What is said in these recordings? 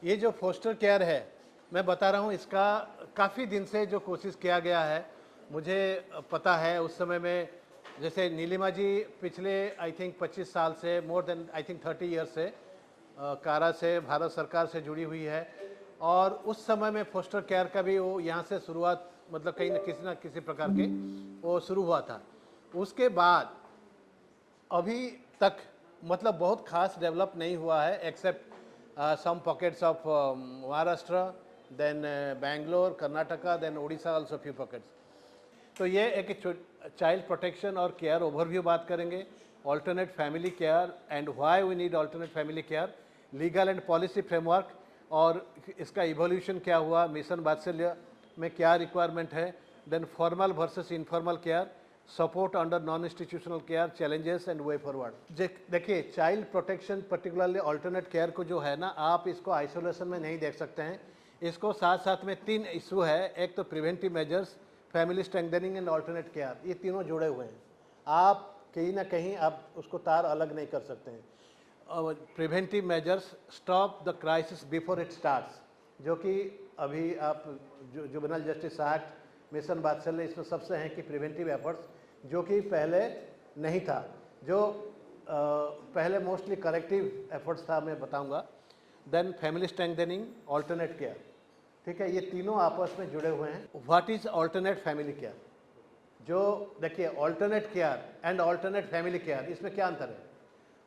ये जो foster care है, मैं बता रहा हूँ, इसका काफ़ी दिन से जो कोशिश किया गया है, मुझे पता है उस समय में, जैसे नीलिमा जी पिछले आई थिंक 25 साल से, more than I think 30 year से कारा से, भारत सरकार से जुड़ी हुई है। और उस समय में फोस्टर केयर का भी वो यहाँ से शुरुआत, मतलब कहीं ना किसी प्रकार के वो शुरू हुआ था। उसके बाद अभी तक मतलब बहुत खास डेवलप नहीं हुआ है, except some pockets of Maharashtra, then Bangalore, Karnataka, then Orissa also few pockets. तो ये एक चाइल्ड प्रोटेक्शन और केयर ओवरव्यू बात करेंगे, alternate family care and why we need alternate family care, legal and policy framework और इसका इवोल्यूशन क्या हुआ, मिशन वात्सल्य में क्या रिक्वायरमेंट है, then formal versus informal care, support under non institutional care, challenges and way forward. देखिए, child protection particularly alternate care को जो है ना, आप इसको आइसोलेशन में नहीं देख सकते हैं। इसको साथ साथ में 3 इशू है, एक तो preventive measures, family strengthening and alternate care, ये तीनों जुड़े हुए हैं। आप कहीं ना कहीं आप उसको तार अलग नहीं कर सकते हैं। Preventive measures, stop the crisis before it starts, जो कि अभी आप जो जुवेनाइल जस्टिस एक्ट, मिशन वात्सल्य, इसमें सबसे हैं कि प्रिवेंटिव एफर्ट्स, जो कि पहले नहीं था, जो पहले मोस्टली करेक्टिव एफर्ट्स था, मैं बताऊंगा। Then family strengthening, alternate care, ठीक है, ये तीनों आपस में जुड़े हुए हैं। What is alternate family care? जो देखिए, alternate care and alternate family care, इसमें क्या अंतर है?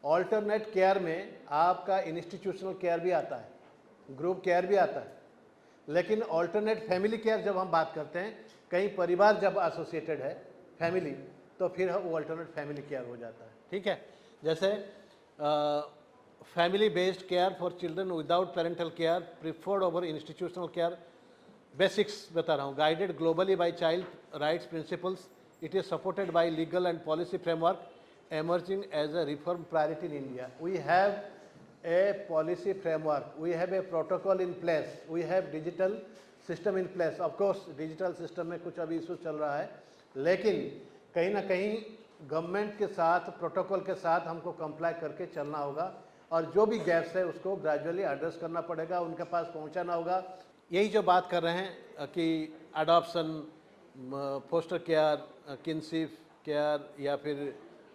ऑल्टरनेट केयर में आपका इंस्टीट्यूशनल केयर भी आता है, ग्रुप केयर भी आता है, लेकिन ऑल्टरनेट फैमिली केयर जब हम बात करते हैं, कई परिवार जब एसोसिएटेड है फैमिली, तो फिर वो ऑल्टरनेट फैमिली केयर हो जाता है, ठीक है। जैसे family based care for children without parental care preferred over institutional care, basics बता रहा हूँ, guided globally by child rights principles, it is supported by legal and policy framework, emerging as a reform priority in India. We have a policy framework, we have a protocol in place, we have digital system in place. Of course digital system में कुछ अभी issue चल रहा है, लेकिन कहीं ना कहीं गवर्नमेंट के साथ, प्रोटोकॉल के साथ हमको कंप्लाई करके चलना होगा, और जो भी गैप्स है उसको ग्रेजुअली एड्रेस करना पड़ेगा, उनके पास पहुंचाना होगा। यही जो बात कर रहे हैं कि adoption, foster care, kinship care, या फिर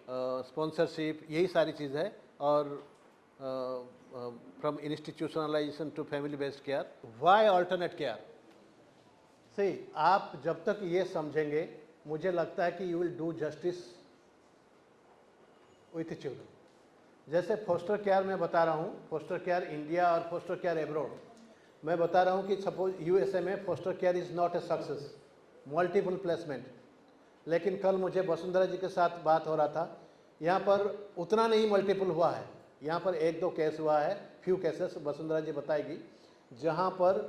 स्पॉन्सरशिप, यही सारी चीज़ है। और from institutionalisation to family based care, why alternate care? सही, आप जब तक ये समझेंगे, मुझे लगता है कि you will do justice with children. जैसे फोस्टर केयर मैं बता रहा हूँ, फोस्टर केयर इंडिया और फोस्टर केयर एब्रोड, मैं बता रहा हूँ कि सपोज यूएसए में foster care is not a success, multiple placement. लेकिन कल मुझे वसुंधरा जी के साथ बात हो रहा था, यहाँ पर उतना नहीं मल्टीपल हुआ है, यहाँ पर 1-2 केस हुआ है, फ्यू केसेस, वसुंधरा जी बताएगी, जहाँ पर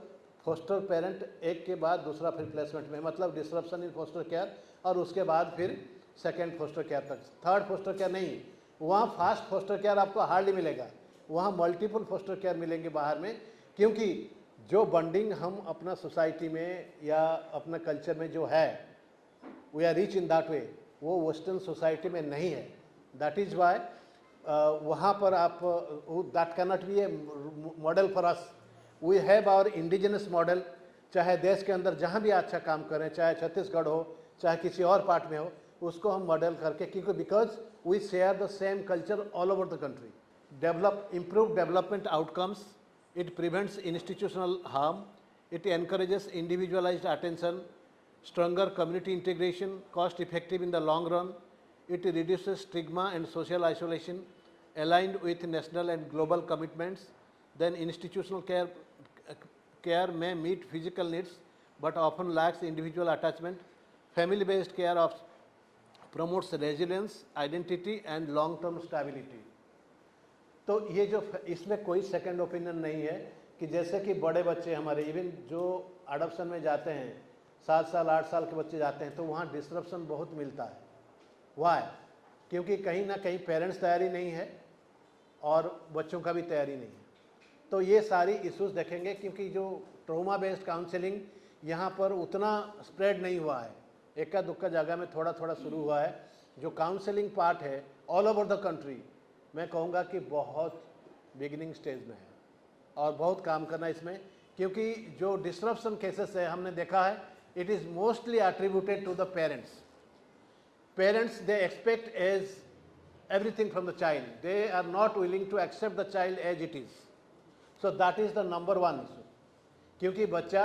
फोस्टर पेरेंट एक के बाद दूसरा फिर प्लेसमेंट में, मतलब डिसरप्शन इन फोस्टर केयर, और उसके बाद फिर सेकेंड फोस्टर केयर तक, थर्ड फोस्टर केयर नहीं। वहाँ फास्ट फोस्टर केयर आपको हार्डली मिलेगा, वहाँ मल्टीपल फोस्टर केयर मिलेंगे बाहर में, क्योंकि जो बॉन्डिंग हम अपना सोसाइटी में या अपना कल्चर में जो है, we are rich in that way, वो वेस्टर्न सोसाइटी में नहीं है। दैट इज वाई वहाँ पर आप, that can not be a model for us. We have our indigenous model, चाहे देश के अंदर जहाँ भी अच्छा काम करें, चाहे छत्तीसगढ़ हो, चाहे किसी और पार्ट में हो, उसको हम मॉडल करके, क्योंकि because we share the same culture all over the country. Develop, improve development outcomes, it prevents institutional harm, it encourages individualized attention, stronger community integration, cost effective in the long run, it reduces stigma and social isolation, aligned with national and global commitments. Then institutional care may meet physical needs but often lacks individual attachment. Family based care promotes resilience, identity and long term stability. तो ये जो, इसमें कोई second opinion नहीं है कि जैसे कि बड़े बच्चे हमारे, इवन जो अडॉप्शन में जाते हैं, 7 साल 8 साल के बच्चे जाते हैं, तो वहाँ डिसरप्शन बहुत मिलता है। वाई? क्योंकि कहीं ना कहीं पेरेंट्स तैयारी नहीं है और बच्चों का भी तैयारी नहीं है। तो ये सारी इश्यूज देखेंगे, क्योंकि जो ट्रॉमा बेस्ड काउंसलिंग यहाँ पर उतना स्प्रेड नहीं हुआ है, इक्का दुक्का जगह में थोड़ा थोड़ा शुरू हुआ है। जो काउंसलिंग पार्ट है ऑल ओवर द कंट्री, मैं कहूँगा कि बहुत बिगिनिंग स्टेज में है, और बहुत काम करना है इसमें, क्योंकि जो डिस्ट्रप्शन केसेस है हमने देखा है, it is mostly attributed to the parents. Parents, they expect as everything from the child. They are not willing to accept the child as it is. So that is the number one issue. क्योंकि बच्चा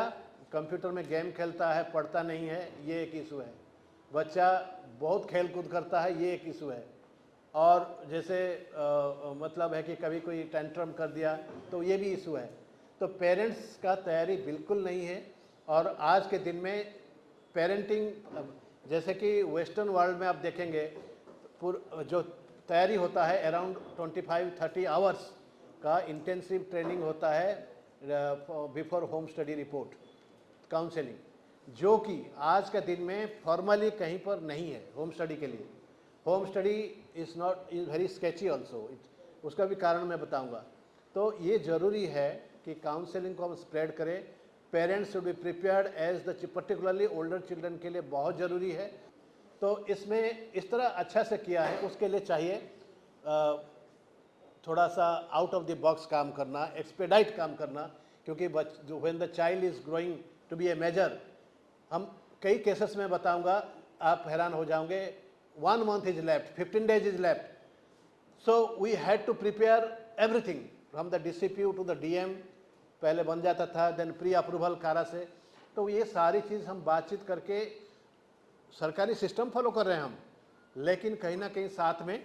computer में game खेलता है, पढ़ता नहीं है, ये एक इशू है. बच्चा बहुत खेल कूद करता है, ये एक इशू है. और जैसे मतलब है कि कभी कोई टेंट्रम कर दिया तो ये भी इशू है. तो पेरेंट्स का तैयारी बिल्कुल नहीं है. और आज के दिन में पेरेंटिंग, जैसे कि वेस्टर्न वर्ल्ड में आप देखेंगे जो तैयारी होता है अराउंड 25-30 आवर्स का इंटेंसिव ट्रेनिंग होता है before home study report counselling, जो कि आज के दिन में फॉर्मली कहीं पर नहीं है होम स्टडी के लिए. Home study is very sketchy also. उसका भी कारण मैं बताऊंगा. तो ये ज़रूरी है कि काउंसलिंग को हम स्प्रेड करें. Parents should be prepared as the, particularly older children के लिए बहुत ज़रूरी है. तो इसमें इस तरह अच्छा से किया है, उसके लिए चाहिए थोड़ा सा आउट ऑफ द बॉक्स काम करना, एक्सपेडाइट काम करना. क्योंकि when the child is growing to be a major, हम कई केसेस में बताऊंगा, आप हैरान हो जाओगे. 1 month इज लेफ्ट, 15 days इज लेफ्ट. So we had to prepare everything from the DCPU to the DM. पहले बन जाता था, देन प्री अप्रूवल कारा से. तो ये सारी चीज़ हम बातचीत करके सरकारी सिस्टम फॉलो कर रहे हैं हम, लेकिन कहीं ना कहीं साथ में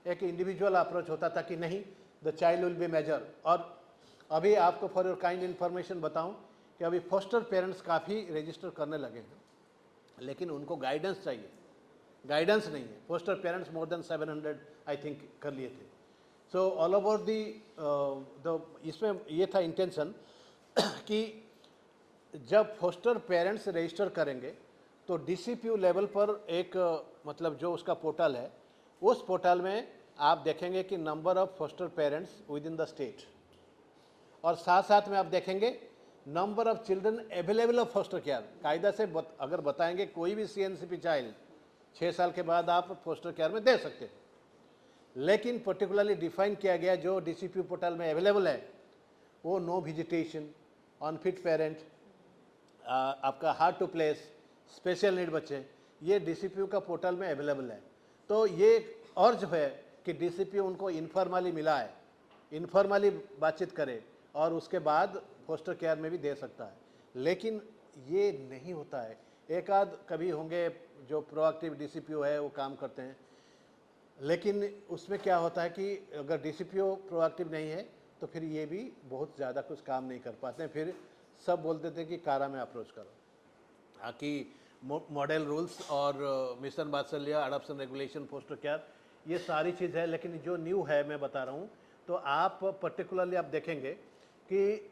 एक इंडिविजुअल अप्रोच होता था कि नहीं, the child will be major. और अभी आपको फॉर योर काइंड इन्फॉर्मेशन बताऊं कि अभी फोस्टर पेरेंट्स काफ़ी रजिस्टर करने लगे हैं, लेकिन उनको गाइडेंस चाहिए. गाइडेंस नहीं है. Foster parents more than 700 I think कर लिए थे. सो ऑल ओवर द इसमें ये था इंटेंशन कि जब फोस्टर पेरेंट्स रजिस्टर करेंगे तो DCPU लेवल पर एक मतलब जो उसका पोर्टल है, उस पोर्टल में आप देखेंगे कि number of foster parents within the state, और साथ साथ में आप देखेंगे number of children available of foster care. कायदा से अगर बताएंगे कोई भी CNCP चाइल्ड 6 साल के बाद आप फोस्टर केयर में दे सकते हैं, लेकिन पर्टिकुलरली डिफाइन किया गया जो DCPU पोर्टल में अवेलेबल है वो नो विजिटेशन, अनफिट पेरेंट, आपका hard to place, special need बच्चे, ये DCPU का पोर्टल में अवेलेबल है. तो ये और जो है कि DCPU उनको इनफॉर्मली मिला है, इनफॉर्मली बातचीत करे और उसके बाद फोस्टर केयर में भी दे सकता है. लेकिन ये नहीं होता है. एक आध कभी होंगे जो प्रोएक्टिव DCPU है वो काम करते हैं, लेकिन उसमें क्या होता है कि अगर DCPU प्रोएक्टिव नहीं है तो फिर ये भी बहुत ज़्यादा कुछ काम नहीं कर पाते हैं. फिर सब बोलते थे कि कारा में अप्रोच करो. हाँ कि मॉडल रूल्स और मिशन वात्सल्य, अडॉप्शन रेगुलेशन, फोस्टर केयर, ये सारी चीज़ है. लेकिन जो न्यू है मैं बता रहा हूँ, तो आप पर्टिकुलरली आप देखेंगे कि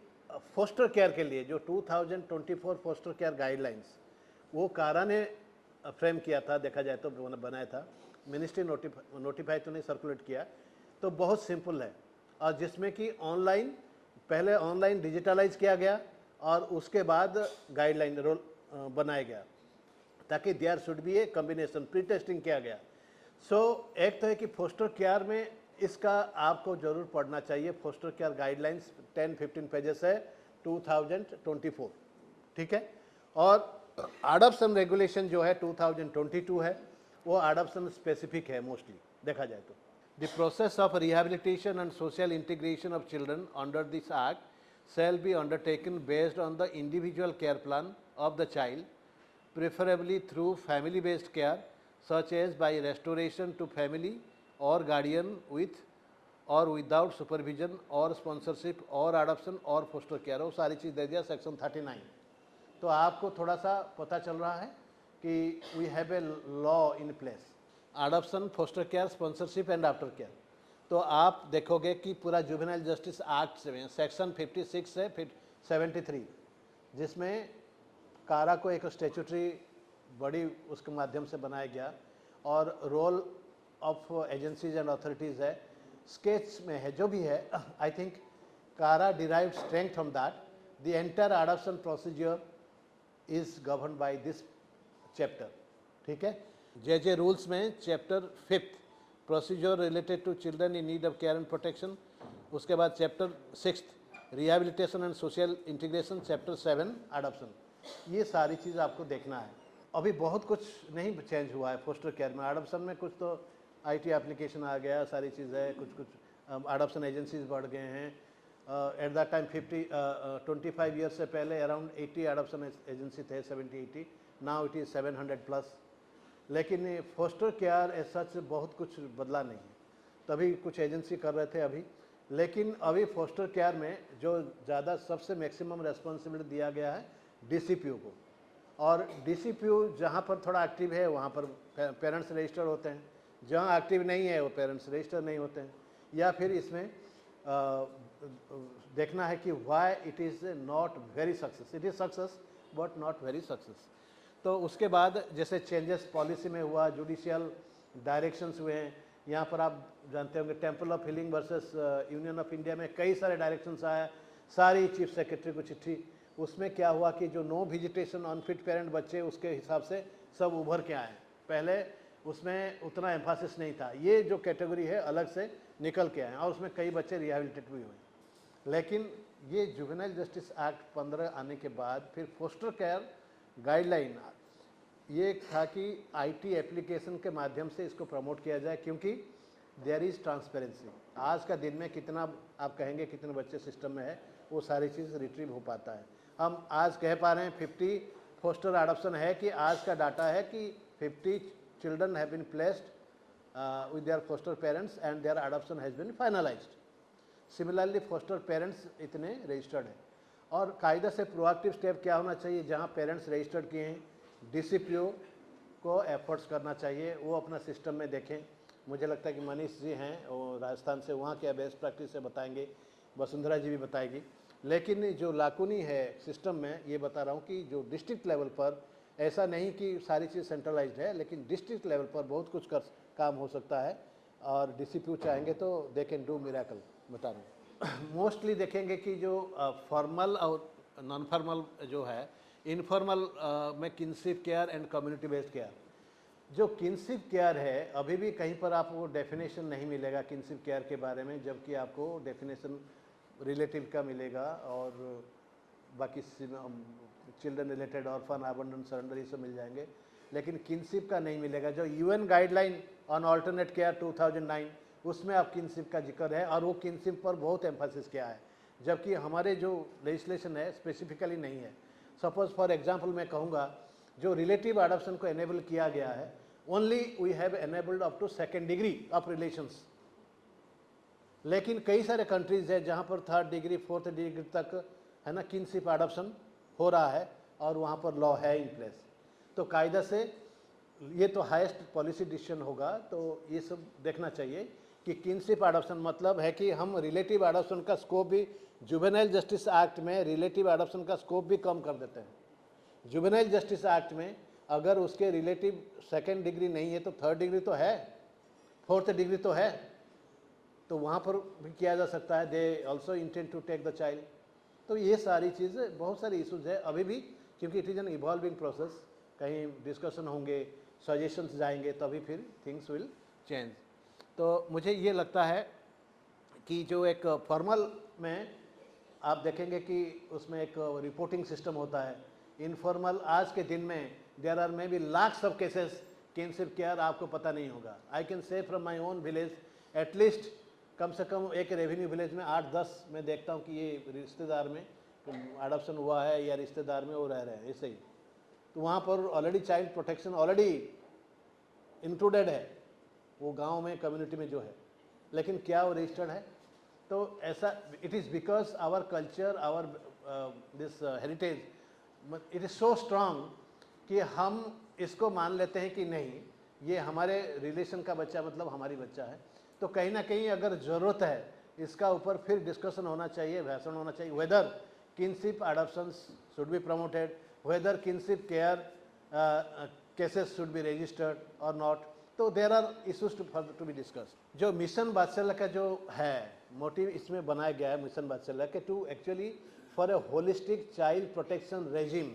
फोस्टर केयर के लिए जो 2024 फोस्टर केयर गाइडलाइंस वो कारा ने फ्रेम किया था, देखा जाए तो बनाया था. मिनिस्ट्री नोटिफाई तो नहीं सर्कुलेट किया. तो बहुत सिंपल है, और जिसमें कि ऑनलाइन, पहले ऑनलाइन डिजिटलाइज किया गया और उसके बाद गाइडलाइन रोल बनाया गया, ताकि there should be a combination. Pre testing किया गया. सो एक तो है कि फोस्टर केयर में इसका आपको ज़रूर पढ़ना चाहिए. फोस्टर केयर गाइडलाइंस 10-15 पेजेस है, 2024, ठीक है. और अडॉप्शन रेगुलेशन जो है 2022 है, वो अडॉप्शन स्पेसिफिक है मोस्टली देखा जाए तो. The process of rehabilitation and social integration of children under this act shall be undertaken based on the individual care plan of the child, preferably through family-based care, such as by restoration to family or guardian with or without supervision or sponsorship or adoption or foster care. वो सारी चीज़ दे दिया section 39. तो आपको थोड़ा सा पता चल रहा है कि we have a law in place, adoption, foster care, sponsorship and after care. तो आप देखोगे कि पूरा जुवेनाइल जस्टिस एक्ट में सेक्शन 56 से 73, जिसमें कारा को एक स्टेचुटरी बड़ी उसके माध्यम से बनाया गया, और role of agencies and authorities है, स्केच में है जो भी है. I think CARA derived strength from that. The entire adoption procedure is govern by this chapter, ठीक है. जे रूल्स में chapter 5 procedure related to children in need of care and protection, उसके बाद chapter 6 rehabilitation and social integration, chapter 7 adoption, ये सारी चीज़ आपको देखना है। अभी बहुत कुछ नहीं चेंज हुआ है फोस्टर केयर में। अडॉप्शन में कुछ तो आईटी एप्लीकेशन आ गया, सारी चीज़ है, कुछ कुछ अडॉप्शन एजेंसीज बढ़ गए हैं। एट दैट टाइम 25 ईयर्स से पहले अराउंड 80 अडॉप्शन एजेंसी थे, 70-80, नाउ इट इज़ 700+। लेकिन फोस्टर केयर एज सच बहुत कुछ बदला नहीं है। तभी कुछ एजेंसी कर रहे थे अभी, लेकिन अभी फोस्टर केयर में जो ज़्यादा सबसे मैक्सिमम रेस्पॉन्सिबिलिटी दिया गया है डीसीपीओ को। और डीसीपीओ जहाँ पर थोड़ा एक्टिव है वहाँ पर पेरेंट्स रजिस्टर होते हैं, जहाँ एक्टिव नहीं है वो पेरेंट्स रजिस्टर नहीं होते हैं। या फिर इसमें देखना है कि why it is not very success, it is success but not very success. तो उसके बाद जैसे चेंजेस पॉलिसी में हुआ, जुडिशियल डायरेक्शंस हुए हैं। यहाँ पर आप जानते होंगे temple of healing versus union of India में कई सारे डायरेक्शंस आया, सारी चीफ सेक्रेटरी को चिट्ठी। उसमें क्या हुआ कि जो नो विजिटेशन अनफिट पेरेंट बच्चे, उसके हिसाब से सब उभर के आए। पहले उसमें उतना एम्फासिस नहीं था, ये जो कैटेगरी है अलग से निकल के आए और उसमें कई बच्चे रिहैबिलिटेट भी हुए। लेकिन ये जुवेनाइल जस्टिस एक्ट 15 आने के बाद फिर फोस्टर केयर गाइडलाइन ये था कि आईटी एप्लीकेशन के माध्यम से इसको प्रमोट किया जाए, क्योंकि देयर इज़ ट्रांसपेरेंसी। आज का दिन में कितना आप कहेंगे कितने बच्चे सिस्टम में है, वो सारी चीज़ रिट्रीव हो पाता है। हम आज कह पा रहे हैं 50 फोस्टर अडॉप्शन है कि आज का डाटा है कि 50 children have been placed with their foster parents and their adoption has been finalized. Similarly foster parents इतने रजिस्टर्ड हैं। और कायदा से प्रोएक्टिव स्टेप क्या होना चाहिए, जहाँ पेरेंट्स रजिस्टर्ड किए हैं डीसीपीओ को एफर्ट्स करना चाहिए, वो अपना सिस्टम में देखें। मुझे लगता है कि मनीष जी हैं वो राजस्थान से, वहाँ क्या बेस्ट प्रैक्टिस से बताएंगे, वसुंधरा जी भी बताएगी। लेकिन जो लाकुनी है सिस्टम में, ये बता रहा हूँ कि जो डिस्ट्रिक्ट लेवल पर, ऐसा नहीं कि सारी चीज़ सेंट्रलाइज्ड है, लेकिन डिस्ट्रिक्ट लेवल पर बहुत कुछ काम हो सकता है और डीसीपीओ चाहेंगे तो दे कैन डू मिरेकल, बता रहा हूँ। मोस्टली देखेंगे कि जो फॉर्मल और नॉन फॉर्मल जो है, इनफॉर्मल में kinship care and community based care. जो किनशिप केयर है अभी भी कहीं पर आपको डेफिनेशन नहीं मिलेगा किनशिप केयर के बारे में, जबकि आपको डेफिनेशन रिलेटिव का मिलेगा और बाकी children related, orphan, abandon, surrender, ये सब मिल जाएंगे, लेकिन किनशिप का नहीं मिलेगा। जो UN guideline on alternate care 2009, उसमें आप किनशिप का जिक्र है और वो किनशिप पर बहुत एम्फेसिस किया है, जबकि हमारे जो लेजिस्लेशन है स्पेसिफिकली नहीं है। सपोज फॉर एग्जांपल मैं कहूँगा, जो रिलेटिव अडॉप्शन को एनेबल किया गया है, only we have enabled up to 2nd degree of relations. लेकिन कई सारे कंट्रीज़ है जहाँ पर 3rd डिग्री 4th डिग्री तक है ना किनशिप अडॉप्शन हो रहा है और वहाँ पर लॉ है इन प्लेस। तो कायदा से ये तो हाईएस्ट पॉलिसी डिसीजन होगा, तो ये सब देखना चाहिए कि किनशिप अडॉप्शन मतलब है कि हम रिलेटिव अडॉप्शन का स्कोप भी, जुवेनाइल जस्टिस एक्ट में रिलेटिव अडॉप्शन का स्कोप भी कम कर देते हैं। जुवेनाइल जस्टिस एक्ट में अगर उसके रिलेटिव 2nd डिग्री नहीं है तो 3rd डिग्री तो है, 4th डिग्री तो है, तो वहाँ पर भी किया जा सकता है। They also intend to take the child. तो ये सारी चीज़ें, बहुत सारी इशूज़ है अभी भी, क्योंकि it is an evolving process. कहीं डिस्कशन होंगे, सजेशंस जाएंगे, तभी फिर थिंग्स विल चेंज। तो मुझे ये लगता है कि जो एक फॉर्मल में आप देखेंगे कि उसमें एक रिपोर्टिंग सिस्टम होता है। इनफॉर्मल आज के दिन में there are may be lakhs of cases kinship care, आपको पता नहीं होगा। I can say from my own village, at least कम से कम एक रेवेन्यू विलेज में 8-10 मैं देखता हूँ कि ये रिश्तेदार में अडॉप्शन हुआ है या रिश्तेदार में वो रह रहे हैं ऐसे ही। तो वहाँ पर already child protection already included है वो गांव में, कम्युनिटी में जो है, लेकिन क्या वो रजिस्टर्ड है? तो ऐसा it is because our culture, our this heritage, it is so strong कि हम इसको मान लेते हैं कि नहीं ये हमारे रिलेशन का बच्चा मतलब हमारी बच्चा है। तो कहीं ना कहीं अगर ज़रूरत है इसका ऊपर फिर डिस्कशन होना चाहिए, भाषण होना चाहिए, whether kinship adoptions should be promoted, whether kinship care cases should be registered और नॉट। तो there are issues to be discussed. जो मिशन वात्सल्य का जो है मोटिव इसमें बनाया गया है, मिशन वात्सल्य के to actually for a holistic child protection regime,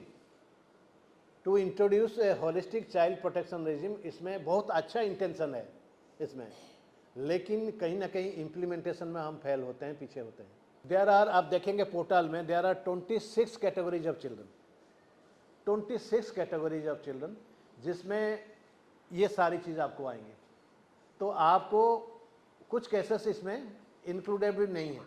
to introduce a holistic child protection regime. इसमें बहुत अच्छा इंटेंशन है इसमें, लेकिन कहीं ना कहीं इम्प्लीमेंटेशन में हम फेल होते हैं, पीछे होते हैं। देयर आर, आप देखेंगे पोर्टल में, there are 26 categories of children, 26 categories of children, जिसमें ये सारी चीज़ आपको आएंगी। तो आपको कुछ केसेस इसमें इंक्लूडेड भी नहीं है।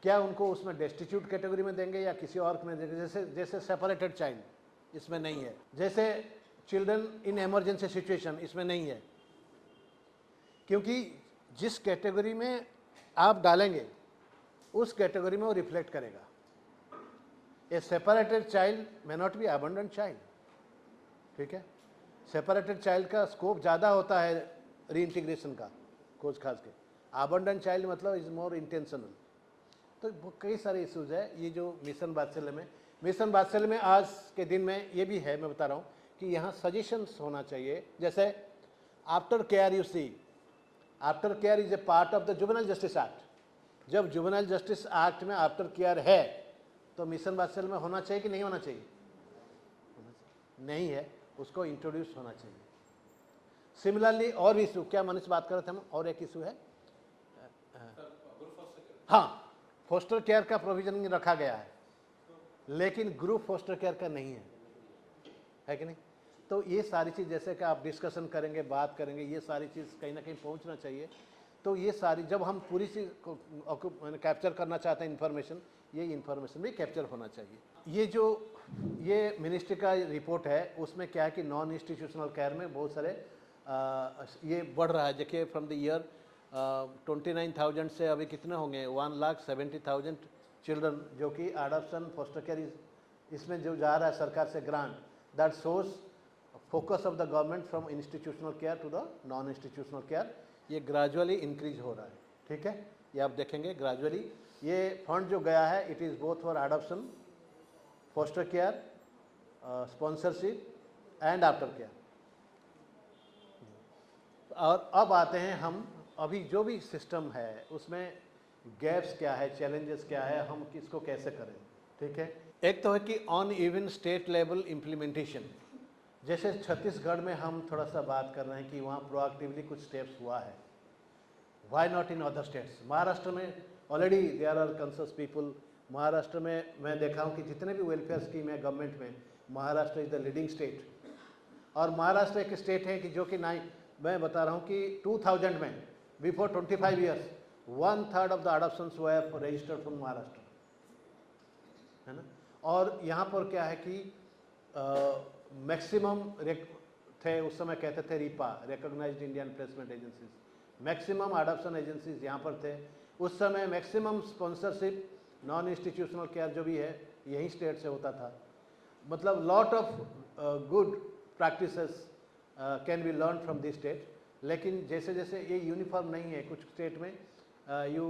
क्या उनको उसमें डेस्टिट्यूट कैटेगरी में देंगे या किसी और में देंगे? जैसे सेपरेटेड चाइल्ड इसमें नहीं है, जैसे चिल्ड्रन इन इमरजेंसी सिचुएशन इसमें नहीं है, क्योंकि जिस कैटेगरी में आप डालेंगे उस कैटेगरी में वो रिफ्लेक्ट करेगा। A separated child may not be abandoned child, ठीक है। सेपरेटेड चाइल्ड का स्कोप ज़्यादा होता है रीइंटीग्रेशन का, खोज खास के। अबंडेंट चाइल्ड मतलब इज मोर इंटेंशनल। तो कई सारे इश्यूज है। ये जो मिशन वात्सल्य में आज के दिन में ये भी है, मैं बता रहा हूँ कि यहाँ सजेशंस होना चाहिए। जैसे after care, you see after care is a part of the juvenile justice act. जब जुवेनाइल जस्टिस एक्ट में आफ्टर केयर है तो मिशन वात्सल्य में होना चाहिए कि नहीं होना चाहिए? नहीं है, उसको इंट्रोड्यूस होना चाहिए। सिमिलरली और भी इशू, क्या मनीष बात कर रहे थे हम, और एक इशू है, हाँ, फोस्टर केयर का प्रोविजन रखा गया है, लेकिन ग्रुप फोस्टर केयर का नहीं है कि नहीं? तो ये सारी चीज़ जैसे कि आप डिस्कशन करेंगे, बात करेंगे, ये सारी चीज़ कहीं ना कहीं पहुंचना चाहिए। तो ये सारी, जब हम पूरी चीज़ को कैप्चर करना चाहते हैं इन्फॉर्मेशन, ये इन्फॉर्मेशन भी कैप्चर होना चाहिए। ये मिनिस्ट्री का रिपोर्ट है, उसमें क्या है कि नॉन इंस्टीट्यूशनल केयर में बहुत सारे ये बढ़ रहा है। देखिए फ्रॉम द ईयर 29,000 से अभी कितने होंगे, 1,70,000 चिल्ड्रन जो कि अडॉप्शन फोस्टर केयर इसमें जो जा रहा है सरकार से grant, that shows focus of the government from institutional care to the non institutional care. ये ग्रेजुअली इंक्रीज हो रहा है, ठीक है। ये आप देखेंगे ग्रेजुअली ये फंड जो गया है, it is both for adoption, foster care, sponsorship and after care. और अब आते हैं हम, अभी जो भी सिस्टम है उसमें गैप्स क्या है, चैलेंजेस क्या है, हम किसको कैसे करें, ठीक है। एक तो है कि on even state level implementation. जैसे छत्तीसगढ़ में हम थोड़ा सा बात कर रहे हैं कि वहाँ प्रोएक्टिवली कुछ स्टेप्स हुआ है, why not in other states? Maharashtra में already there are concerns people. Maharashtra में मैं देखा हूँ कि जितने भी वेलफेयर स्कीम है गवर्नमेंट में, Maharashtra is the leading state. और महाराष्ट्र एक स्टेट है कि जो कि मैं बता रहा हूँ कि 2000 में, before 25 years, 1/3 of the adoptions were registered from Maharashtra, है ना। और यहाँ पर क्या है कि मैक्सिमम थे उस समय, कहते थे रिपा, recognised Indian placement agencies, maximum adoption agencies यहाँ पर थे उस समय। Maximum sponsorship non institutional care जो भी है यही स्टेट से होता था। मतलब lot of good practices can be learn from this state. लेकिन जैसे जैसे ये यूनिफॉर्म नहीं है, कुछ स्टेट में you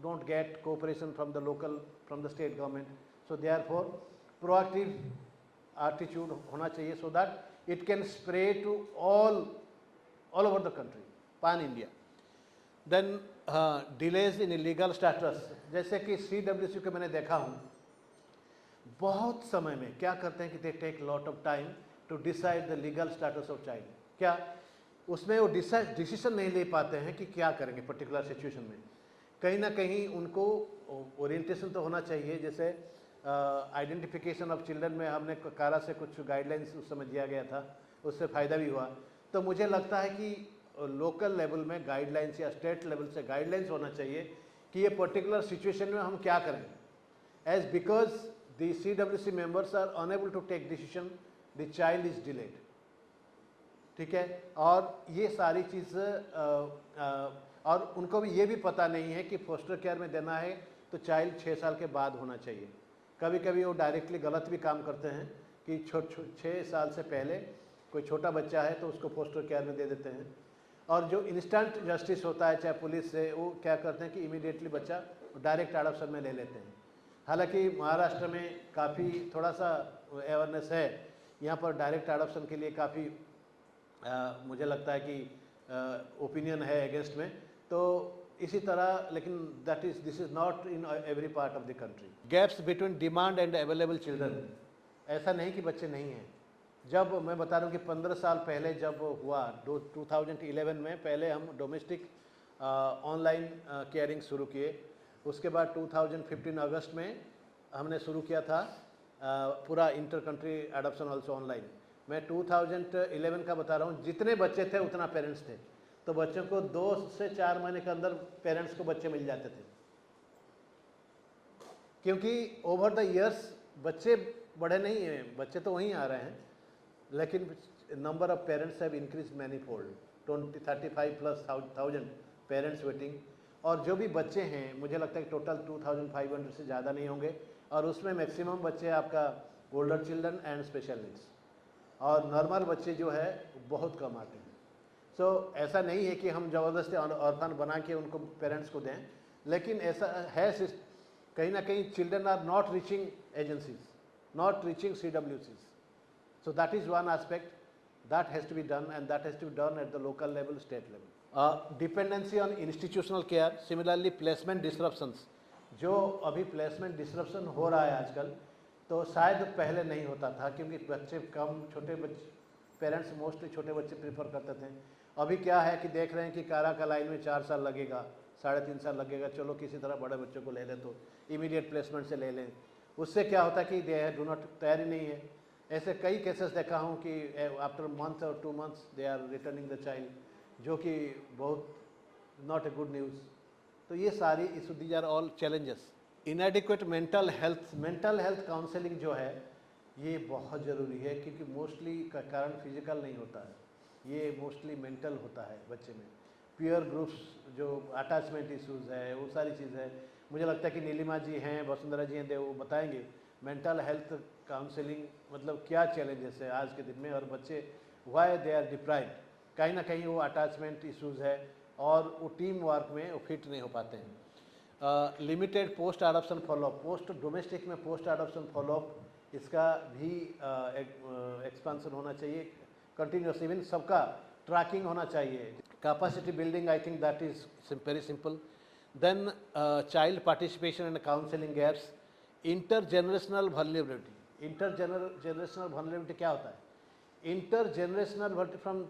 don't get cooperation from the local, from the state government. So therefore proactive attitude होना चाहिए, so that it can spread to all over the country, pan India. Then delays in legal status, जैसे कि CWC को मैंने देखा हूँ, बहुत समय में क्या करते हैं कि they take lot of time to decide the legal status of child. क्या उसमें वो डिसीजन नहीं ले पाते हैं कि क्या करेंगे पर्टिकुलर सिचुएशन में। कहीं ना कहीं उनको ओरिएंटेशन तो होना चाहिए। जैसे आइडेंटिफिकेशन ऑफ चिल्ड्रन में हमने कारा से कुछ गाइडलाइंस उस समय दिया गया था, उससे फ़ायदा भी हुआ। तो मुझे लगता है कि लोकल लेवल में गाइडलाइंस या स्टेट लेवल से गाइडलाइंस होना चाहिए कि ये पर्टिकुलर सिचुएशन में हम क्या करें, as because the CWC members are unable to take decision, the child is delayed, ठीक है। और ये सारी चीज़ और उनको भी ये भी पता नहीं है कि फोस्टर केयर में देना है तो चाइल्ड 6 साल के बाद होना चाहिए। कभी कभी वो डायरेक्टली गलत भी काम करते हैं कि 6 साल से पहले कोई छोटा बच्चा है तो उसको फोस्टर केयर में दे देते हैं। और जो इंस्टेंट जस्टिस होता है चाहे पुलिस से, वो क्या करते हैं कि इमीडिएटली बच्चा डायरेक्ट अडॉप्शन में ले लेते हैं। हालांकि महाराष्ट्र में काफ़ी थोड़ा सा अवेयरनेस है, यहाँ पर डायरेक्ट अडॉप्शन के लिए काफ़ी मुझे लगता है कि ओपिनियन है अगेंस्ट में। तो इसी तरह, लेकिन this is not in every part of the country. Gaps between demand and available children, ऐसा नहीं कि बच्चे नहीं हैं। जब मैं बता रहा हूँ कि 15 साल पहले जब हुआ 2011 में, पहले हम डोमेस्टिक ऑनलाइन केयरिंग शुरू किए उसके बाद 2015 अगस्त में हमने शुरू किया था पूरा inter country adoption also online. मैं 2011 का बता रहा हूँ, जितने बच्चे थे उतना पेरेंट्स थे, तो बच्चों को 2 से 4 महीने के अंदर पेरेंट्स को बच्चे मिल जाते थे, क्योंकि ओवर द इयर्स बच्चे बड़े नहीं हैं, बच्चे तो वहीं आ रहे हैं, लेकिन number of parents have increase many fold, 35,000+ parents waiting. और जो भी बच्चे हैं, मुझे लगता है कि टोटल 2,500 से ज़्यादा नहीं होंगे, और उसमें मैक्सिमम बच्चे आपका older children and special needs, और नॉर्मल बच्चे जो है बहुत कम आते हैं। सो ऐसा नहीं है कि हम ज़बरदस्ती ऑर्फन बना के उनको पेरेंट्स को दें, लेकिन ऐसा है कहीं ना कहीं children are not reaching agencies, not reaching CWCs. So that is one aspect that has to be done, and that has to be done at the local level, state level. Dependency on institutional care, similarly placement disruptions. जो अभी placement disruption हो रहा है आजकल, तो शायद पहले नहीं होता था, क्योंकि बच्चे कम, छोटे बच्चे, पेरेंट्स मोस्टली छोटे बच्चे प्रीफर करते थे। अभी क्या है कि देख रहे हैं कि कारा का लाइन में 4 साल लगेगा, 3.5 साल लगेगा, चलो किसी तरह बड़े बच्चों को ले लें तो इमीडिएट प्लेसमेंट से ले लें। उससे क्या होता है कि दे डू नॉट, तैयारी नहीं है। ऐसे कई केसेस देखा हूँ कि आफ्टर मंथ और 2 months they are returning the child, जो कि बहुत नॉट ए गुड न्यूज़। तो ये सारी issue, these are all challenges. Inadequate mental health counselling जो है ये बहुत ज़रूरी है, क्योंकि मोस्टली का कारण फिजिकल नहीं होता है, ये मोस्टली मेंटल होता है बच्चे में। पीयर ग्रुप्स, जो अटैचमेंट इश्यूज़ है, वो सारी चीज़ है। मुझे लगता है कि नीलिमा जी हैं, वसुंधरा जी हैं, वो बताएंगे मेंटल हेल्थ काउंसलिंग मतलब क्या चैलेंजेस है आज के दिन में, और बच्चे वाई दे आर डिप्राइव्ड। कहीं ना कहीं वो अटैचमेंट इश्यूज़ है, और वो टीम वर्क में वो फिट नहीं हो पाते हैं। Limited post adoption follow up, post domestic में पोस्ट एडॉप्शन फॉलोअप, इसका भी एक्सपेंशन होना चाहिए कंटिन्यूस, इवन सबका ट्रैकिंग होना चाहिए। Capacity building, I think that is very simple. Then child participation and counselling gaps, intergenerational vulnerability. Intergenerational vulnerability क्या होता है? Intergenerational from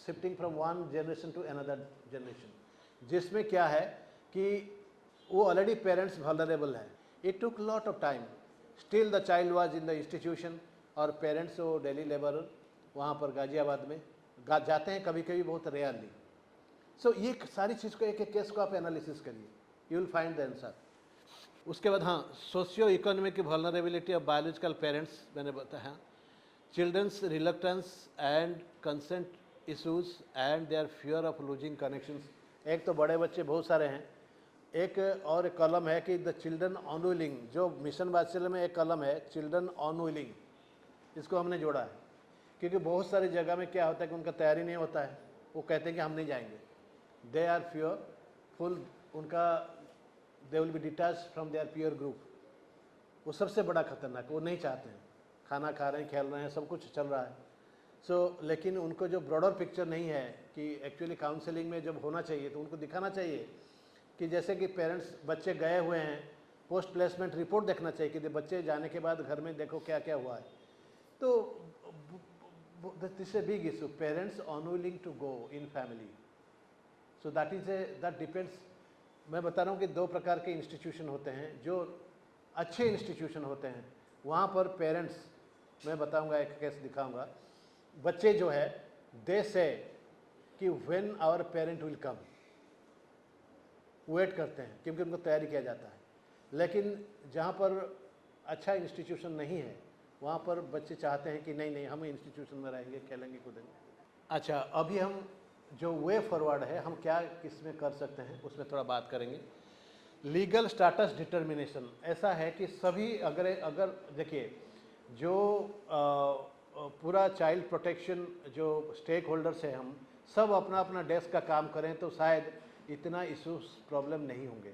shifting from one generation to another generation, जिसमें क्या है कि वो ऑलरेडी पेरेंट्स वल्नरेबल हैं, it took lot of time, still the child was in the institution, और पेरेंट्स वो डेली लेबर वहाँ पर गाजियाबाद में जाते हैं, कभी कभी बहुत रेयरली। सो ये सारी चीज़ को, एक एक केस को आप एनालिसिस करिए, you will find the answer. उसके बाद हाँ, socio economic vulnerability of biological parents, मैंने बताया। Children's reluctance and consent issues and their fear of losing connections. एक तो बड़े बच्चे बहुत सारे हैं, एक और एक कॉलम है कि द चिल्ड्रन ऑन विलिंग, जो मिशन वात्सल्य में एक कॉलम है चिल्ड्रन ऑन विलिंग, इसको हमने जोड़ा है, क्योंकि बहुत सारी जगह में क्या होता है कि उनका तैयारी नहीं होता है, वो कहते हैं कि हम नहीं जाएंगे, दे आर फियरफुल, उनका they will be detach from their peer group. वो सबसे बड़ा खतरनाक, वो नहीं चाहते हैं, खाना खा रहे हैं, खेल रहे हैं, सब कुछ चल रहा है। सो लेकिन उनको जो ब्रॉडर पिक्चर नहीं है कि एक्चुअली काउंसलिंग में जब होना चाहिए तो उनको दिखाना चाहिए कि जैसे कि पेरेंट्स, बच्चे गए हुए हैं, पोस्ट प्लेसमेंट रिपोर्ट देखना चाहिए कि बच्चे जाने के बाद घर में देखो क्या क्या हुआ है। तो this a big issue, parents unwilling to go in family. So that depends. मैं बता रहा हूँ कि 2 प्रकार के इंस्टीट्यूशन होते हैं, जो अच्छे इंस्टीट्यूशन होते हैं वहाँ पर पेरेंट्स, मैं बताऊँगा, एक केस दिखाऊँगा। बच्चे जो है दे से कि when our parent will come, wait करते हैं, क्योंकि उनको तैयारी किया जाता है। लेकिन जहाँ पर अच्छा इंस्टीट्यूशन नहीं है, वहाँ पर बच्चे चाहते हैं कि नहीं नहीं, हम इंस्टीट्यूशन में रहेंगे, खेलेंगे कूदेंगे। अच्छा, अभी हम जो वे फॉरवर्ड है, हम क्या किसमें कर सकते हैं उसमें थोड़ा बात करेंगे। लीगल स्टेटस डिटर्मिनेशन, ऐसा है कि सभी अगर देखिए, जो पूरा चाइल्ड प्रोटेक्शन जो स्टेक होल्डर्स हैं, हम सब अपना अपना डेस्क का काम करें तो शायद इतना इशूज प्रॉब्लम नहीं होंगे।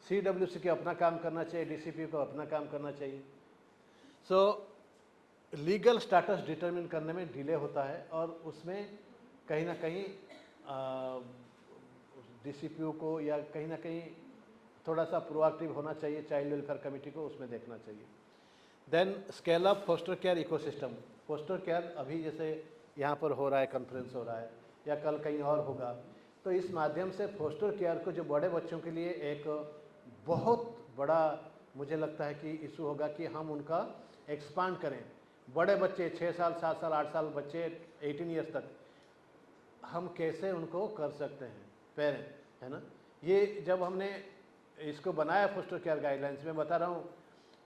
CWC को अपना काम करना चाहिए, DCP को अपना काम करना चाहिए। सो लीगल स्टेटस डिटरमिन करने में डिले होता है, और उसमें कहीं ना कहीं DCPO को या कहीं ना कहीं थोड़ा सा प्रोएक्टिव होना चाहिए, चाइल्ड वेलफेयर कमेटी को उसमें देखना चाहिए। Then scale up foster care ecosystem. Foster care अभी जैसे यहाँ पर हो रहा है, कॉन्फ्रेंस हो रहा है, या कल कहीं और होगा, तो इस माध्यम से फोस्टर केयर को, जो बड़े बच्चों के लिए एक बहुत बड़ा मुझे लगता है कि इशू होगा कि हम उनका एक्सपांड करें। बड़े बच्चे 6 साल 7 साल 8 साल बच्चे 18 ईयर्स तक हम कैसे उनको कर सकते हैं पेरेंट, है ना। ये जब हमने इसको बनाया फोस्टर केयर गाइडलाइंस में बता रहा हूँ,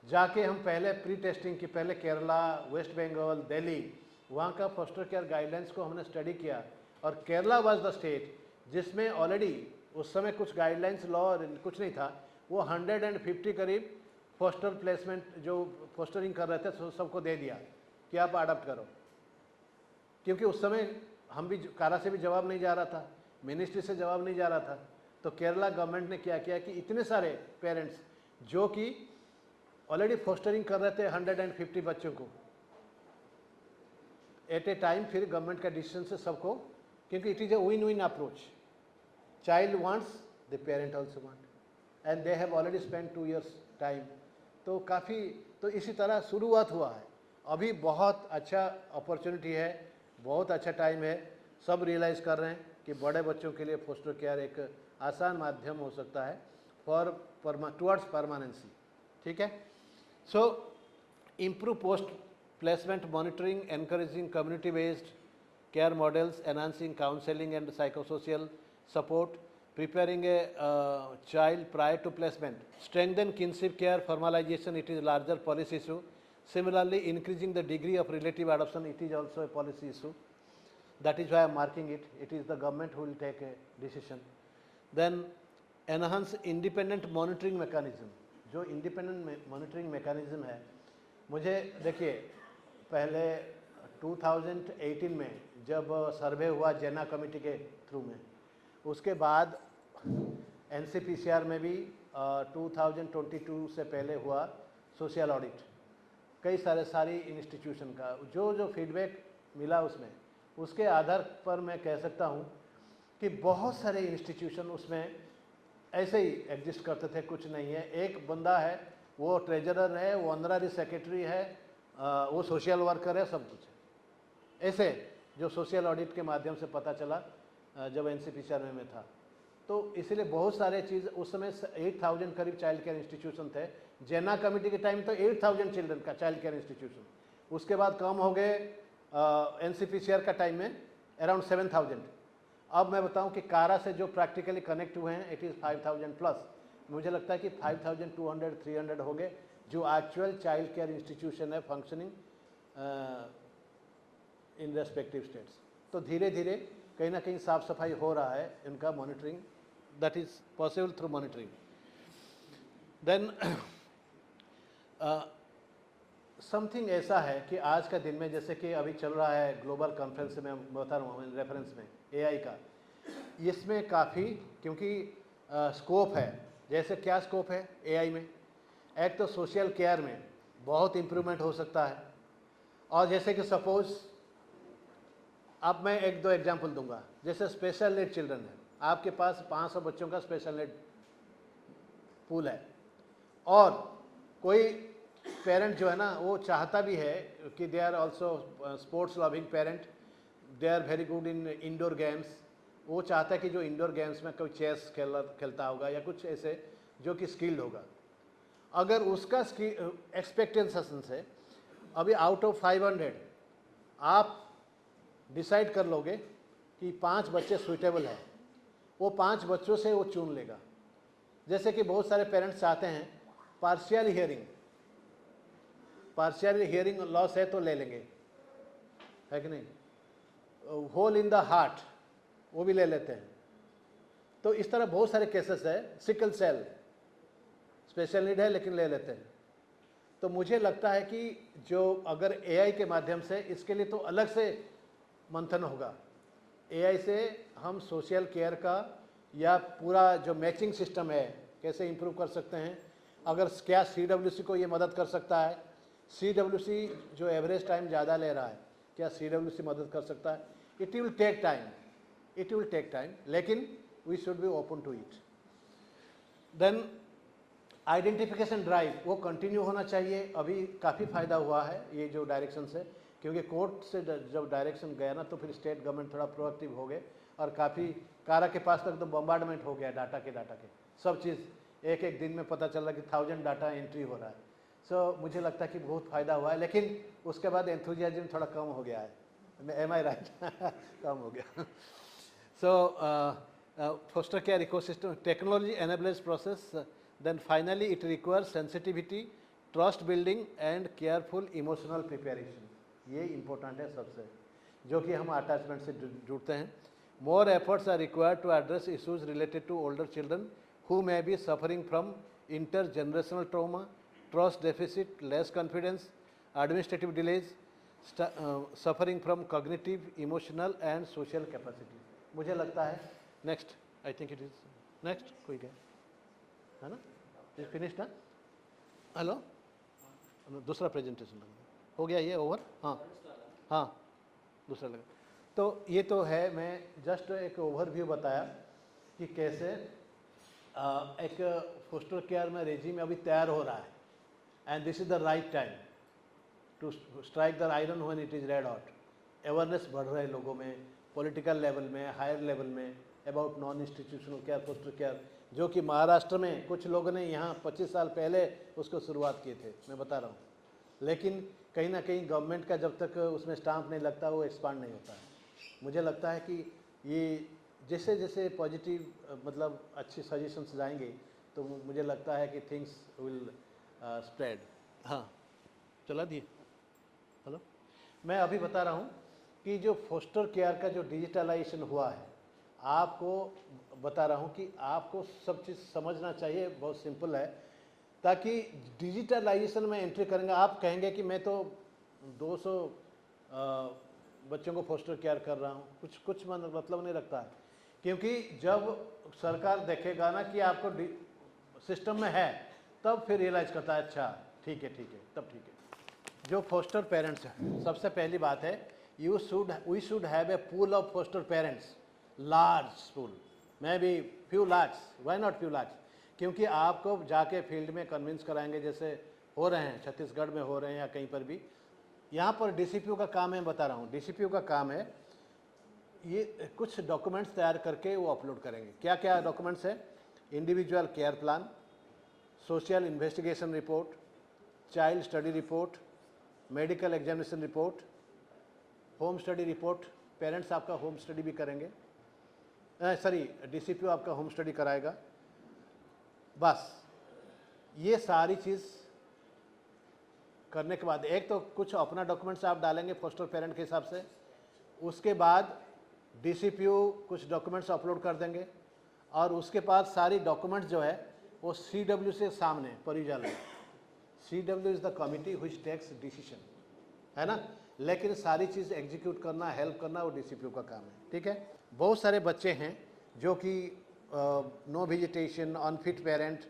जाके हम पहले प्री टेस्टिंग की, पहले केरला, वेस्ट बंगाल, दिल्ली, वहाँ का फोस्टर केयर गाइडलाइंस को हमने स्टडी किया और केरला वाज द स्टेट जिसमें ऑलरेडी उस समय कुछ गाइडलाइंस लॉ कुछ नहीं था, वो 150 करीब फोस्टर प्लेसमेंट जो फोस्टरिंग कर रहे थे सबको दे दिया कि आप अडॉप्ट करो, क्योंकि उस समय हम भी कारा से भी जवाब नहीं जा रहा था, मिनिस्ट्री से जवाब नहीं जा रहा था। तो केरला गवर्नमेंट ने क्या किया कि इतने सारे पेरेंट्स जो कि ऑलरेडी फोस्टरिंग कर रहे थे 150 बच्चों को एट ए टाइम, फिर गवर्नमेंट का डिसीजन से सबको, क्योंकि it is a win win approach, child wants the parent also want and they have already spend 2 years time. तो काफ़ी, तो इसी तरह शुरुआत हुआ है। अभी बहुत अच्छा अपॉर्चुनिटी है, बहुत अच्छा टाइम है, सब रियलाइज़ कर रहे हैं कि बड़े बच्चों के लिए फोस्टर केयर एक आसान माध्यम हो सकता है फॉर टुवर्ड्स परमानेंसी। ठीक है। So improve post placement monitoring, encouraging community based care models, enhancing counseling and psychosocial support, preparing a child prior to placement, strengthen kinship care formalization, it is a larger policy issue. Similarly, increasing the degree of relative adoption, it is also a policy issue. That is why I am marking it. It is the government who will take a decision. Then enhance independent monitoring mechanism. जो independent monitoring mechanism है, मुझे देखिए पहले 2018 में जब सर्वे हुआ जेना committee के through में, उसके बाद NCPCR में भी 2022 से पहले हुआ सोशल ऑडिट, कई सारी इंस्टीट्यूशन का जो फीडबैक मिला उसमें, उसके आधार पर मैं कह सकता हूँ कि बहुत सारे इंस्टीट्यूशन उसमें ऐसे ही एग्जिस्ट करते थे, कुछ नहीं है। एक बंदा है, वो ट्रेजरर है, वो ऑनररी सेक्रेटरी है, वो सोशल वर्कर है, सब कुछ है। ऐसे जो सोशल ऑडिट के माध्यम से पता चला जब NCPCR में था। तो इसलिए बहुत सारे चीज़ उस समय 8000 करीब चाइल्ड केयर इंस्टीट्यूशन थे। जेना कमेटी के टाइम तो 8000 चिल्ड्रन का चाइल्ड केयर इंस्टीट्यूशन, उसके बाद कम हो गए NCPCR का टाइम में अराउंड 7000। अब मैं बताऊं कि कारा से जो प्रैक्टिकली कनेक्ट हुए हैं इट इज़ 5000 प्लस। मुझे लगता है कि 5200 300 हो गए जो एक्चुअल चाइल्ड केयर इंस्टीट्यूशन है फंक्शनिंग इन रेस्पेक्टिव स्टेट्स। तो धीरे धीरे कहीं ना कहीं साफ सफाई हो रहा है इनका monitoring, that is possible through monitoring. Then something ऐसा है कि आज का दिन में जैसे कि अभी चल रहा है ग्लोबल कॉन्फ्रेंस में, मैं बता रहा हूँ रेफरेंस में AI का, इसमें काफ़ी क्योंकि स्कोप है। जैसे क्या स्कोप है AI में, एक तो सोशल केयर में बहुत इम्प्रूवमेंट हो सकता है। और जैसे कि सपोज अब मैं 1-2 एग्जांपल दूंगा, जैसे स्पेशल नीड चिल्ड्रन है, आपके पास 500 बच्चों का स्पेशल नीड पूल है, और कोई पेरेंट जो है ना वो चाहता भी है कि they are also sports loving parent, they are very good in indoor games, वो चाहता है कि जो इंडोर गेम्स में कोई चेस खेलता होगा या कुछ ऐसे जो कि स्किल्ड होगा। अगर उसका एक्सपेक्टेशन से अभी आउट ऑफ 500 आप डिसाइड कर लोगे कि 5 बच्चे सुइटेबल है, वो 5 बच्चों से वो चुन लेगा। जैसे कि बहुत सारे पेरेंट्स चाहते हैं पार्शियल हियरिंग लॉस है तो ले लेंगे, है कि नहीं, होल इन द हार्ट वो भी ले लेते हैं। तो इस तरह बहुत सारे केसेस है, सिकल सेल स्पेशल नीड है लेकिन ले लेते हैं। तो मुझे लगता है कि जो अगर AI के माध्यम से इसके लिए तो अलग से मंथन होगा, AI से हम सोशल केयर का या पूरा जो मैचिंग सिस्टम है कैसे इम्प्रूव कर सकते हैं। अगर क्या CWC को ये मदद कर सकता है, CWC जो एवरेज टाइम ज़्यादा ले रहा है, क्या CWC मदद कर सकता है? इट विल टेक टाइम, लेकिन we should be open to it. Then identification drive वो कंटिन्यू होना चाहिए। अभी काफ़ी फ़ायदा हुआ है ये जो डायरेक्शन से, क्योंकि कोर्ट से जब डायरेक्शन गया ना तो फिर स्टेट गवर्नमेंट थोड़ा प्रोएक्टिव हो गए और काफ़ी कारा के पास तक तो बम्बार्डमेंट हो गया डाटा के सब चीज़ एक एक दिन में पता चल रहा कि 1000 डाटा एंट्री हो रहा है। सो मुझे लगता है कि बहुत फ़ायदा हुआ है, लेकिन उसके बाद एंथुजियाज्म थोड़ा कम हो गया है। एम आई राइट? कम हो गया। So foster care ecosystem technology enables process, then finally it requires sensitivity, trust building and careful emotional preparation. ये important है सबसे, जो कि हम attachment से जुड़ते हैं. More efforts are required to address issues related to older children who may be suffering from intergenerational trauma, trust deficit, less confidence, administrative delays, suffering from cognitive, emotional and social capacity. मुझे लगता है next, I think it is next, कोई गया है ना, is finished ना, hello, दूसरा presentation हो गया ये ओवर, हाँ हाँ दूसरा लगा। तो ये तो है, मैं जस्ट एक ओवरव्यू बताया कि कैसे एक फोस्टर केयर में रेजिम अभी तैयार हो रहा है, and this is the right time to strike the iron when it is red hot. Awareness बढ़ रहा है लोगों में, पॉलिटिकल लेवल में, हायर लेवल में, about non institutional care, foster care, जो कि महाराष्ट्र में कुछ लोगों ने यहाँ 25 साल पहले उसको शुरुआत किए थे, मैं बता रहा हूँ, लेकिन कहीं ना कहीं गवर्नमेंट का जब तक उसमें स्टाम्प नहीं लगता वो एक्सपांड नहीं होता है। मुझे लगता है कि ये जैसे जैसे पॉजिटिव मतलब अच्छी सजेशंस जाएंगे तो मुझे लगता है कि थिंग्स विल स्प्रेड। हाँ चला दिए, हेलो, मैं अभी बता रहा हूँ कि जो फोस्टर केयर का जो डिजिटलाइजेशन हुआ है, आपको बता रहा हूँ कि आपको सब चीज़ समझना चाहिए, बहुत सिंपल है, ताकि डिजिटलाइजेशन में एंट्री करेंगे आप कहेंगे कि मैं तो 200 बच्चों को फोस्टर केयर कर रहा हूँ, कुछ मतलब नहीं रखता है, क्योंकि जब सरकार देखेगा ना कि आपको सिस्टम में है तब फिर रियलाइज़ करता है अच्छा ठीक है तब ठीक है। जो फोस्टर पेरेंट्स हैं, सबसे पहली बात है we should have a pool of foster parents, large pool, maybe few lakhs, why not few lakhs, क्योंकि आपको जाके फील्ड में कन्विंस कराएंगे, जैसे हो रहे हैं छत्तीसगढ़ में हो रहे हैं या कहीं पर भी। यहाँ पर डीसीपीओ का काम है, बता रहा हूँ, डीसीपीओ का काम है ये कुछ डॉक्यूमेंट्स तैयार करके वो अपलोड करेंगे। क्या क्या डॉक्यूमेंट्स है? Individual care plan, social investigation report, child study report, medical examination report, home study report, parents आपका होम स्टडी भी करेंगे, सॉरी डीसीपीओ आपका होम स्टडी कराएगा। बस ये सारी चीज़ करने के बाद एक तो कुछ अपना डॉक्यूमेंट्स आप डालेंगे फोस्टर पेरेंट के हिसाब से, उसके बाद डीसीपीओ कुछ डॉक्यूमेंट्स अपलोड कर देंगे, और उसके बाद सारी डॉक्यूमेंट्स जो है वो सीडब्ल्यू से सामने परिजाल में, CW is the committee which takes decision, है ना, लेकिन सारी चीज़ एग्जीक्यूट करना, हेल्प करना वो डीसीपीओ का काम है, ठीक है। बहुत सारे बच्चे हैं जो कि no visitation, unfit parent,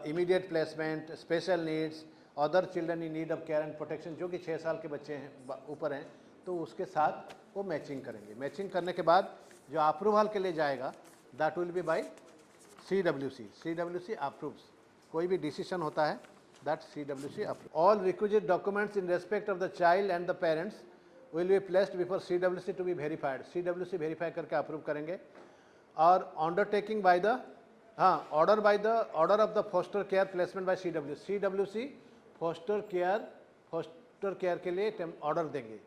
immediate placement, special needs, other children in need of care and protection, जो कि 6 साल के बच्चे हैं ऊपर हैं, तो उसके साथ वो मैचिंग करेंगे। मैचिंग करने के बाद जो अप्रूवल के लिए जाएगा that will be by CWC, CWC approves, कोई भी डिसीजन होता है that CWC approves. All requisite documents in respect of the child and the parents will be placed before CWC to be verified. CWC verify करके approve करेंगे, और undertaking by the order of the foster care placement by CWC. CWC foster care के लिए order देंगे।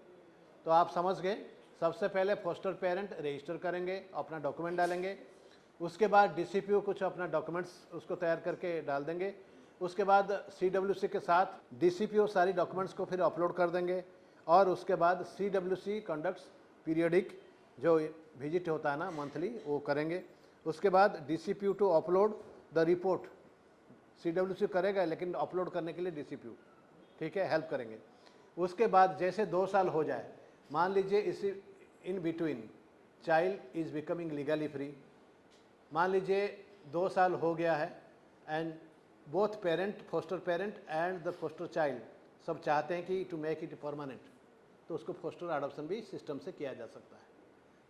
तो आप समझ गए, सबसे पहले फोस्टर पेरेंट रजिस्टर करेंगे, अपना डॉक्यूमेंट डालेंगे, उसके बाद डीसीपीओ कुछ अपना डॉक्यूमेंट्स उसको तैयार करके डाल देंगे, उसके बाद सीडब्ल्यूसी के साथ डीसीपीओ सारी डॉक्यूमेंट्स को फिर अपलोड कर देंगे, और उसके बाद सीडब्ल्यूसी कंडक्ट्स पीरियडिक जो विजिट होता है ना मंथली वो करेंगे। उसके बाद DCPO to upload the report, CWC करेगा लेकिन अपलोड करने के लिए डीसीपीओ, ठीक है, हेल्प करेंगे। उसके बाद जैसे 2 साल हो जाए, मान लीजिए इसी in between child is becoming legally free, मान लीजिए 2 साल हो गया है, and both parent, foster parent and the foster child सब चाहते हैं कि टू मेक इट परमानेंट, तो उसको फोस्टर अडॉप्शन भी सिस्टम से किया जा सकता है,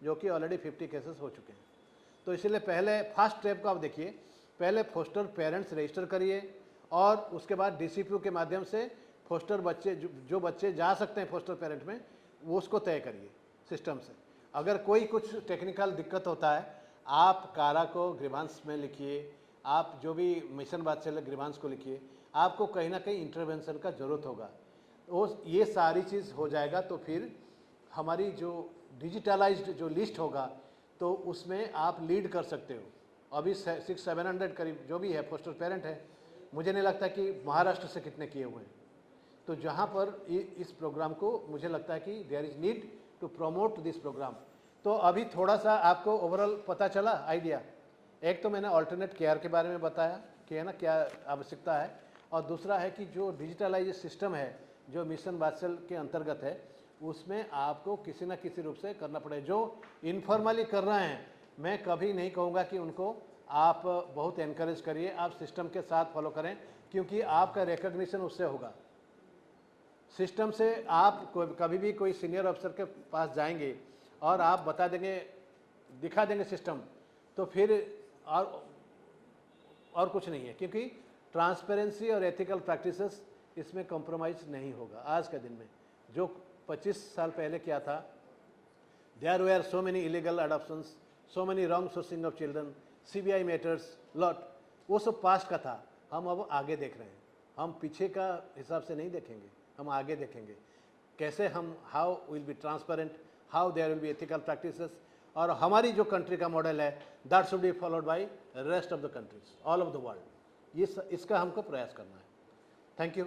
जो कि ऑलरेडी 50 केसेस हो चुके हैं। तो इसलिए पहले फर्स्ट स्टेप को आप देखिए, पहले फोस्टर पेरेंट्स रजिस्टर करिए, और उसके बाद डीसीपीओ के माध्यम से फोस्टर बच्चे जो बच्चे जा सकते हैं फोस्टर पेरेंट में वो उसको तय करिए सिस्टम से। अगर कोई कुछ टेक्निकल दिक्कत होता है, आप कारा को ग्रीवांस में लिखिए, आप जो भी मिशन वात्सल्य ग्रीवांश को लिखिए, आपको कहीं ना कहीं इंटरवेंशन का ज़रूरत होगा। वो ये सारी चीज़ हो जाएगा तो फिर हमारी जो डिजिटलाइज्ड जो लिस्ट होगा तो उसमें आप लीड कर सकते हो। अभी 600-700 करीब जो भी है फोस्टर पेरेंट है, मुझे नहीं लगता कि महाराष्ट्र से कितने किए हुए हैं। तो जहाँ पर इस प्रोग्राम को मुझे लगता है कि there is need to promote this programme. तो अभी थोड़ा सा आपको ओवरऑल पता चला आइडिया। एक तो मैंने अल्टरनेट केयर के बारे में बताया कि है ना क्या आवश्यकता है, और दूसरा है कि जो डिजिटलाइज सिस्टम है जो मिशन वात्सल के अंतर्गत है उसमें आपको किसी न किसी रूप से करना पड़ेगा। जो इनफॉर्मली कर रहे हैं मैं कभी नहीं कहूँगा कि उनको आप बहुत एनकरेज करिए, आप सिस्टम के साथ फॉलो करें, क्योंकि आपका रिकग्निशन उससे होगा। सिस्टम से आप कभी भी कोई सीनियर अफसर के पास जाएंगे और आप बता देंगे, दिखा देंगे सिस्टम, तो फिर और कुछ नहीं है, क्योंकि ट्रांसपेरेंसी और एथिकल प्रैक्टिसेस इसमें कॉम्प्रोमाइज़ नहीं होगा। आज के दिन में जो 25 साल पहले क्या था, there were so many illegal adoptions, so many wrong sourcing of children, CBI matters lot, वो सब पास्ट का था। हम अब आगे देख रहे हैं, हम पीछे का हिसाब से नहीं देखेंगे, हम आगे देखेंगे कैसे हम how will be transparent, how there will be ethical practices, और हमारी जो कंट्री का मॉडल है that should be followed by rest of the countries all over the world. इसका हमको प्रयास करना है। Thank you.